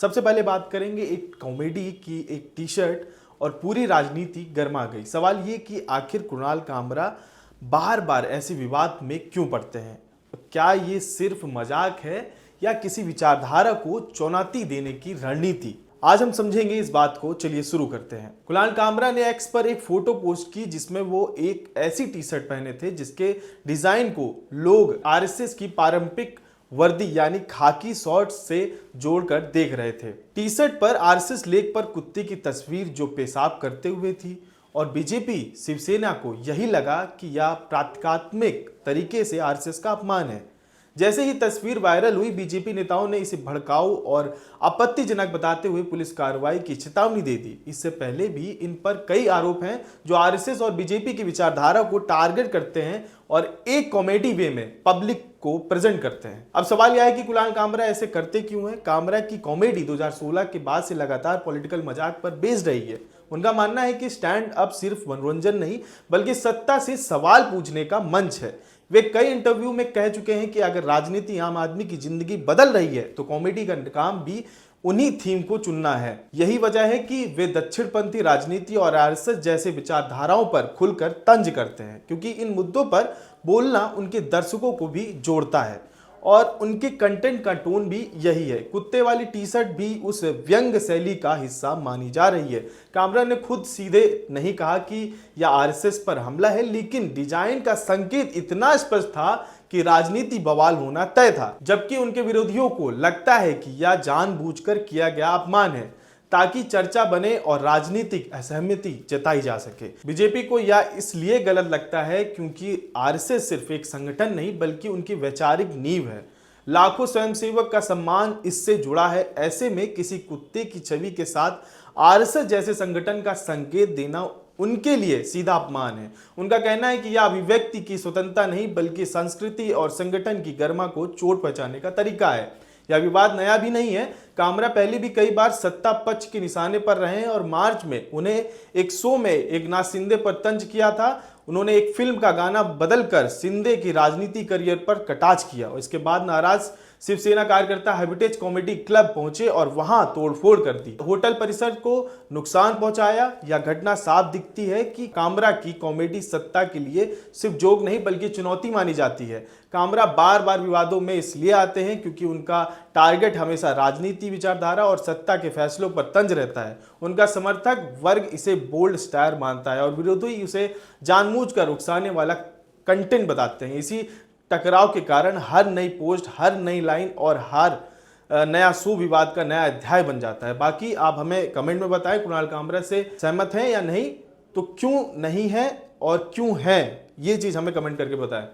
सबसे पहले बात करेंगे एक कॉमेडी की, एक टी शर्ट और पूरी राजनीति गर्मा गई। सवाल ये कि आखिर कुणाल कामरा बार बार ऐसे विवाद में क्यों पड़ते हैं? क्या ये सिर्फ मजाक है या किसी विचारधारा को चुनौती देने की रणनीति? आज हम समझेंगे इस बात को। चलिए शुरू करते हैं। कुणाल कामरा ने एक्स पर एक फोटो पोस्ट की जिसमें वो एक ऐसी टी शर्ट पहने थे जिसके डिजाइन को लोग आरएसएस की पारंपरिक वर्दी यानी खाकी शॉर्ट्स से जोड़कर देख रहे थे। टी शर्ट पर आरएसएस लेक पर कुत्ते की तस्वीर जो पेशाब करते हुए थी और बीजेपी शिवसेना को यही लगा कि यह प्रतीकात्मक तरीके से आरएसएस का अपमान है। जैसे ही तस्वीर वायरल हुई, बीजेपी नेताओं ने इसे भड़काऊ और आपत्तिजनक बताते हुए पुलिस कार्रवाई की चेतावनी दे दी। इससे पहले भी इन पर कई आरोप हैं जो आरएसएस और बीजेपी की विचारधारा को टारगेट करते हैं और एक कॉमेडी वे में पब्लिक को प्रेजेंट करते हैं। अब सवाल यह है कि कुणाल कामरा ऐसे करते क्यों हैं? कामरा की कॉमेडी 2016 के बाद से लगातार पॉलिटिकल मजाक पर बेस्ड रही है। उनका मानना है कि स्टैंड अप सिर्फ मनोरंजन नहीं बल्कि सत्ता से सवाल पूछने का मंच है। वे कई इंटरव्यू में कह चुके हैं कि अगर राजनीति आम आदमी की जिंदगी बदल रही है तो कॉमेडी का काम भी उन्हीं थीम को चुनना है। यही वजह है कि वे दक्षिणपंथी राजनीति और आरएसएस जैसे विचारधाराओं पर खुलकर तंज करते हैं, क्योंकि इन मुद्दों पर बोलना उनके दर्शकों को भी जोड़ता है और उनके कंटेंट का टोन भी यही है। कुत्ते वाली टी शर्ट भी उस व्यंग शैली का हिस्सा मानी जा रही है। कामरा ने खुद सीधे नहीं कहा कि यह आरएसएस पर हमला है, लेकिन डिजाइन का संकेत इतना स्पष्ट था कि राजनीति बवाल होना तय था। जबकि उनके विरोधियों को लगता है कि यह जानबूझकर किया गया अपमान है ताकि चर्चा बने और राजनीतिक असहमति जताई जा सके। बीजेपी को यह इसलिए गलत लगता है क्योंकि आरएसएस सिर्फ एक संगठन नहीं बल्कि उनकी वैचारिक नींव है। लाखों स्वयंसेवक का सम्मान इससे जुड़ा है। ऐसे में किसी कुत्ते की छवि के साथ आरएसएस जैसे संगठन का संकेत देना उनके लिए सीधा अपमान है। उनका कहना है कि यह अभिव्यक्ति की स्वतंत्रता नहीं बल्कि संस्कृति और संगठन की गरिमा को चोट पहुंचाने का तरीका है। यह विवाद नया भी नहीं है। कामरा पहले भी कई बार सत्ता पक्ष के निशाने पर रहे हैं और मार्च में उन्हें एक शो में एकनाथ शिंदे पर तंज किया था। उन्होंने एक फिल्म का गाना बदलकर शिंदे की राजनीति करियर पर कटाक्ष किया और इसके बाद नाराज शिवसेना कार्यकर्ता हेरिटेज कॉमेडी क्लब पहुंचे और वहां तोड़फोड़ कर दी, होटल परिसर को नुकसान पहुंचाया। यह घटना साफ दिखती है कि कामरा की कॉमेडी सत्ता के लिए सिर्फ जोक नहीं बल्कि चुनौती मानी जाती है। कामरा बार बार विवादों में इसलिए आते हैं क्योंकि उनका टारगेट हमेशा राजनीति, विचारधारा और सत्ता के फैसलों पर तंज रहता है। उनका समर्थक वर्ग इसे बोल्ड स्टार मानता है और विरोधी उसे जानबूझकर उकसाने वाला कंटेंट बताते हैं। इसी टकराव के कारण हर नई पोस्ट, हर नई लाइन और हर नया सुविवाद का नया अध्याय बन जाता है। बाकी आप हमें कमेंट में बताएं कुणाल कामरा से सहमत हैं या नहीं, तो क्यों नहीं है और क्यों है, ये चीज हमें कमेंट करके बताएं।